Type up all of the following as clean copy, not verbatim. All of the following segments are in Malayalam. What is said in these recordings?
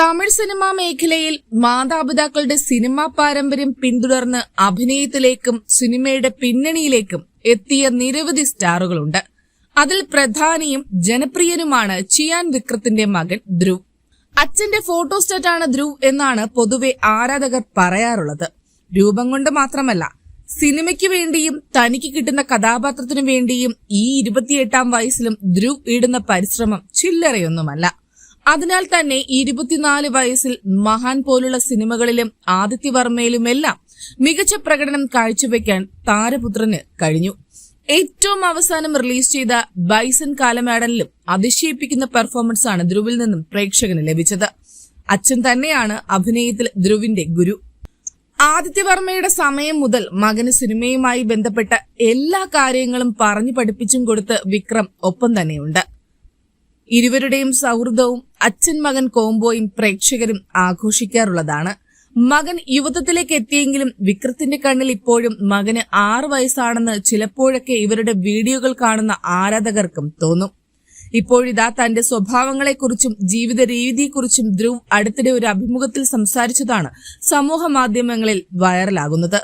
തമിഴ് സിനിമാ മേഖലയിൽ മാതാപിതാക്കളുടെ സിനിമാ പാരമ്പര്യം പിന്തുടർന്ന് അഭിനയത്തിലേക്കും സിനിമയുടെ പിന്നണിയിലേക്കും എത്തിയ നിരവധി സ്റ്റാറുകളുണ്ട്. അതിൽ പ്രധാനിയും ജനപ്രിയനുമാണ് ചിയാൻ വിക്രത്തിന്റെ മകൻ ധ്രുവ്. അച്ഛന്റെ ഫോട്ടോസ്റ്റാറ്റാണ് ധ്രുവ് എന്നാണ് പൊതുവെ ആരാധകർ പറയാറുള്ളത്. രൂപം കൊണ്ട് മാത്രമല്ല, സിനിമയ്ക്ക് വേണ്ടിയും തനിക്ക് കിട്ടുന്ന കഥാപാത്രത്തിനു വേണ്ടിയും ഈ 28ാം വയസ്സിലും ധ്രുവ് ഇടുന്ന പരിശ്രമം ചില്ലറയൊന്നുമല്ല. അതിനാൽ തന്നെ 24 വയസ്സിൽ മഹാൻ പോലുള്ള സിനിമകളിലും ആദിത്യവർമ്മയിലുമെല്ലാം മികച്ച പ്രകടനം കാഴ്ചവെക്കാൻ താരപുത്രന് കഴിഞ്ഞു. ഏറ്റവും അവസാനം റിലീസ് ചെയ്ത ബൈസൺ കാലമേടനിലും അതിശയിപ്പിക്കുന്ന പെർഫോമൻസ് ആണ് ധ്രുവിൽ നിന്നും പ്രേക്ഷകന് ലഭിച്ചത്. അച്ഛൻ തന്നെയാണ് അഭിനയത്തിൽ ധ്രുവിന്റെ ഗുരു. ആദിത്യവർമ്മയുടെ സമയം മുതൽ മകന് സിനിമയുമായി ബന്ധപ്പെട്ട എല്ലാ കാര്യങ്ങളും പറഞ്ഞു പഠിപ്പിച്ചും കൊടുത്ത് വിക്രം ഒപ്പം തന്നെയുണ്ട്. ഇരുവരുടെയും സൗഹൃദവും അച്ഛൻ മകൻ കോംബോയും പ്രേക്ഷകരും ആഘോഷിക്കാറുള്ളതാണ്. മകൻ യുവത്വത്തിലേക്ക് എത്തിയെങ്കിലും വിക്രത്തിന്റെ കണ്ണിൽ ഇപ്പോഴും മകന് 6 വയസ്സാണെന്ന് ചിലപ്പോഴൊക്കെ ഇവരുടെ വീഡിയോകൾ കാണുന്ന ആരാധകർക്കും തോന്നും. ഇപ്പോഴിതാ തന്റെ സ്വഭാവങ്ങളെക്കുറിച്ചും ജീവിത രീതിയെക്കുറിച്ചും ധ്രുവ് അടുത്തിടെ ഒരു അഭിമുഖത്തിൽ സംസാരിച്ചതാണ് സമൂഹ മാധ്യമങ്ങളിൽ വൈറലാകുന്നത്.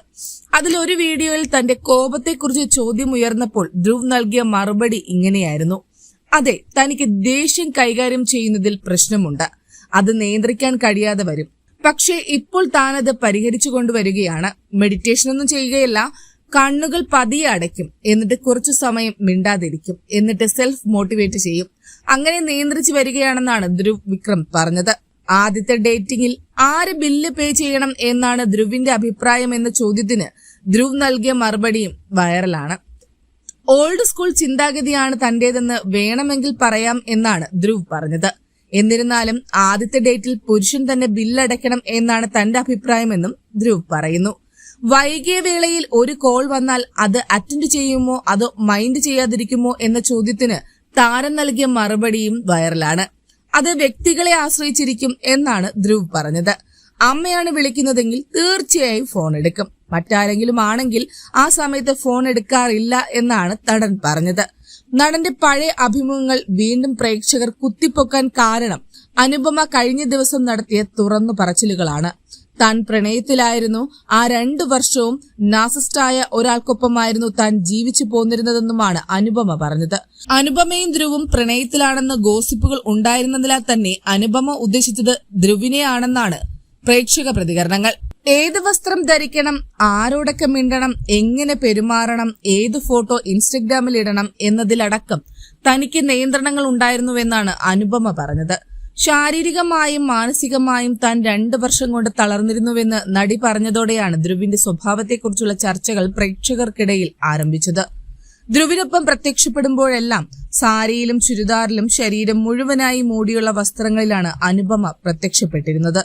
അതിലൊരു വീഡിയോയിൽ തന്റെ കോപത്തെക്കുറിച്ച് ചോദ്യം ഉയർന്നപ്പോൾ ധ്രുവ് നൽകിയ മറുപടി ഇങ്ങനെയായിരുന്നു: അതെ, തനിക്ക് ദേഷ്യം കൈകാര്യം ചെയ്യുന്നതിൽ പ്രശ്നമുണ്ട്. അത് നിയന്ത്രിക്കാൻ കഴിയാതെ വരും. പക്ഷേ ഇപ്പോൾ താനത് പരിഹരിച്ചു കൊണ്ടുവരികയാണ്. മെഡിറ്റേഷനൊന്നും ചെയ്യുകയല്ല, കണ്ണുകൾ പതിയെ അടയ്ക്കും, എന്നിട്ട് കുറച്ചു സമയം മിണ്ടാതിരിക്കും, എന്നിട്ട് സെൽഫ് മോട്ടിവേറ്റ് ചെയ്യും. അങ്ങനെ നിയന്ത്രിച്ചു വരികയാണെന്നാണ് ധ്രുവ് വിക്രം പറഞ്ഞത്. ആദ്യത്തെ ഡേറ്റിംഗിൽ ആര് ബില്ല് പേ ചെയ്യണം എന്നാണ് ധ്രുവിന്റെ അഭിപ്രായം എന്ന ചോദ്യത്തിന് ധ്രുവ് നൽകിയ മറുപടിയും വൈറലാണ്. ഓൾഡ് സ്കൂൾ ചിന്താഗതിയാണ് തന്റേതെന്ന് വേണമെങ്കിൽ പറയാം എന്നാണ് ധ്രുവ് പറഞ്ഞത്. എന്നിരുന്നാലും ആദ്യത്തെ ഡേറ്റിൽ പുരുഷൻ തന്നെ ബില്ലടയ്ക്കണം എന്നാണ് തന്റെ അഭിപ്രായമെന്നും ധ്രുവ് പറയുന്നു. വൈകിയ വേളയിൽ ഒരു കോൾ വന്നാൽ അത് അറ്റൻഡ് ചെയ്യുമോ അതോ മൈൻഡ് ചെയ്യാതിരിക്കുമോ എന്ന ചോദ്യത്തിന് താരം നൽകിയ മറുപടിയും വൈറലാണ്. അത് വ്യക്തികളെ ആശ്രയിച്ചിരിക്കും എന്നാണ് ധ്രുവ് പറഞ്ഞത്. അമ്മയാണ് വിളിക്കുന്നതെങ്കിൽ തീർച്ചയായും ഫോൺ എടുക്കും. മറ്റാരെങ്കിലും ആണെങ്കിൽ ആ സമയത്ത് ഫോൺ എടുക്കാറില്ല എന്നാണ് നടൻ പറഞ്ഞത്. നടന്റെ പഴയ അഭിമുഖങ്ങൾ വീണ്ടും പ്രേക്ഷകർ കുത്തിപ്പൊക്കാൻ കാരണം അനുപമ കഴിഞ്ഞ ദിവസം നടത്തിയ തുറന്നു പറച്ചിലുകളാണ്. താൻ പ്രണയത്തിലായിരുന്നു. ആ 2 വർഷവും നാസിസ്റ്റായ ഒരാൾക്കൊപ്പമായിരുന്നു താൻ ജീവിച്ചു പോന്നിരുന്നതെന്നുമാണ് അനുപമ പറഞ്ഞത്. അനുപമയും ധ്രുവും പ്രണയത്തിലാണെന്ന് ഗോസിപ്പുകൾ ഉണ്ടായിരുന്നതിനാൽ തന്നെ അനുപമ ഉദ്ദേശിച്ചത് ധ്രുവിനെയാണെന്നാണ് പ്രേക്ഷക പ്രതികരണങ്ങൾ. ഏത് വസ്ത്രം ധരിക്കണം, ആരോടൊക്കെ മിണ്ടണം, എങ്ങനെ പെരുമാറണം, ഏത് ഫോട്ടോ ഇൻസ്റ്റഗ്രാമിൽ ഇടണം എന്നതിലടക്കം തനിക്ക് നിയന്ത്രണങ്ങൾ ഉണ്ടായിരുന്നുവെന്നാണ് അനുപമ പറഞ്ഞത്. ശാരീരികമായും മാനസികമായും താൻ 2 വർഷം കൊണ്ട് തളർന്നിരുന്നുവെന്ന് നടി പറഞ്ഞതോടെയാണ് ധ്രുവിന്റെ സ്വഭാവത്തെക്കുറിച്ചുള്ള ചർച്ചകൾ പ്രേക്ഷകർക്കിടയിൽ ആരംഭിച്ചത്. ധ്രുവിനൊപ്പം പ്രത്യക്ഷപ്പെടുമ്പോഴെല്ലാം സാരിയിലും ചുരിദാറിലും ശരീരം മുഴുവനായി മൂടിയുള്ള വസ്ത്രങ്ങളിലാണ് അനുപമ പ്രത്യക്ഷപ്പെട്ടിരുന്നത്.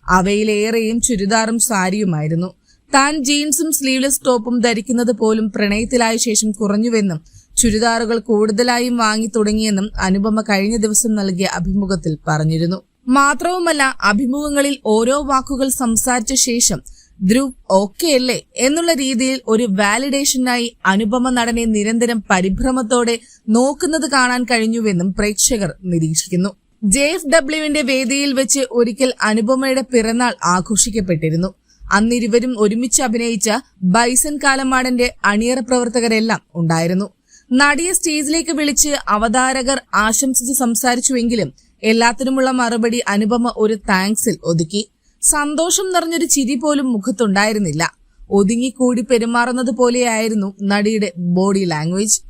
അവയിലേറെയും ചുരിദാറും സാരിയുമായിരുന്നു. താൻ ജീൻസും സ്ലീവ്ലെസ് ടോപ്പും ധരിക്കുന്നത് പോലും പ്രണയത്തിലായ ശേഷം കുറഞ്ഞുവെന്നും ചുരിദാറുകൾ കൂടുതലായും വാങ്ങി തുടങ്ങിയെന്നും അനുപമ കഴിഞ്ഞ ദിവസം നൽകിയ അഭിമുഖത്തിൽ പറഞ്ഞിരുന്നു. മാത്രവുമല്ല, അഭിമുഖങ്ങളിൽ ഓരോ വാക്കുകൾ സംസാരിച്ച ശേഷം ധ്രുവ് ഓക്കെ അല്ലേ എന്നുള്ള രീതിയിൽ ഒരു വാലിഡേഷനായി അനുപമ നടനെ നിരന്തരം പരിഭ്രമത്തോടെ നോക്കുന്നത് കാണാൻ കഴിഞ്ഞുവെന്നും പ്രേക്ഷകർ നിരീക്ഷിക്കുന്നു. JFWന്റെ വേദിയിൽ വെച്ച് ഒരിക്കൽ അനുപമയുടെ പിറന്നാൾ ആഘോഷിക്കപ്പെട്ടിരുന്നു. അന്നിരുവരും ഒരുമിച്ച് അഭിനയിച്ച ബൈസൺ കാലമാടന്റെ അണിയറ പ്രവർത്തകരെല്ലാം ഉണ്ടായിരുന്നു. നടിയെ സ്റ്റേജിലേക്ക് വിളിച്ച് അവതാരകർ ആശംസിച്ച് സംസാരിച്ചുവെങ്കിലും എല്ലാത്തിനുമുള്ള മറുപടി അനുപമ ഒരു താങ്ക്സിൽ ഒതുക്കി. സന്തോഷം നിറഞ്ഞൊരു ചിരി പോലും മുഖത്തുണ്ടായിരുന്നില്ല. ഒതുങ്ങിക്കൂടി പെരുമാറുന്നത് പോലെയായിരുന്നു നടിയുടെ ബോഡി ലാംഗ്വേജ്.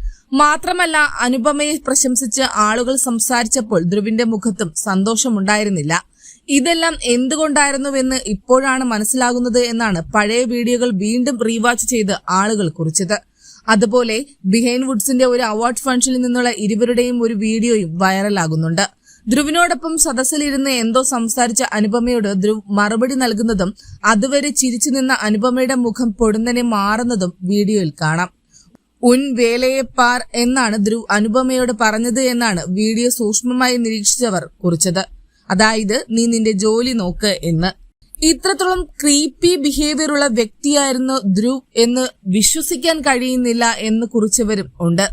മാത്രമല്ല, അനുപമയെ പ്രശംസിച്ച് ആളുകൾ സംസാരിച്ചപ്പോൾ ധ്രുവിന്റെ മുഖത്തും സന്തോഷമുണ്ടായിരുന്നില്ല. ഇതെല്ലാം എന്തുകൊണ്ടായിരുന്നുവെന്ന് ഇപ്പോഴാണ് മനസ്സിലാകുന്നത് എന്നാണ് പഴയ വീഡിയോകൾ വീണ്ടും റീവാച്ച് ചെയ്ത് ആളുകൾ കുറിച്ചത്. അതുപോലെ ബിഹൈൻഡ് വുഡ്സിന്റെ ഒരു അവാർഡ് ഫംഗ്ഷനിൽ നിന്നുള്ള ഇരുവരുടെയും ഒരു വീഡിയോയും വൈറലാകുന്നുണ്ട്. ധ്രുവിനോടൊപ്പം സദസ്സിലിരുന്ന് എന്തോ സംസാരിച്ച അനുപമയോട് ധ്രുവ് മറുപടി നൽകുന്നതും അതുവരെ ചിരിച്ചു നിന്ന അനുപമയുടെ മുഖം പൊടുന്നനെ മാറുന്നതും വീഡിയോയിൽ കാണാം. ഉൻ വേലയെ പാർ എന്നാണ് ധ്രുവ് അനുപമയോട് പറഞ്ഞത് എന്നാണ് വീഡിയോ സൂക്ഷ്മമായി നിരീക്ഷിച്ചവർ കുറിച്ചത്. അതായത്, നീ നിന്റെ ജോലി നോക്ക് എന്ന്. ഇത്രത്തോളം ക്രീപ്പി ബിഹേവിയർ ഉള്ള വ്യക്തിയായിരുന്നു ധ്രുവ് എന്ന് വിശ്വസിക്കാൻ കഴിയുന്നില്ല എന്ന് കുറിച്ചവരും ഉണ്ട്.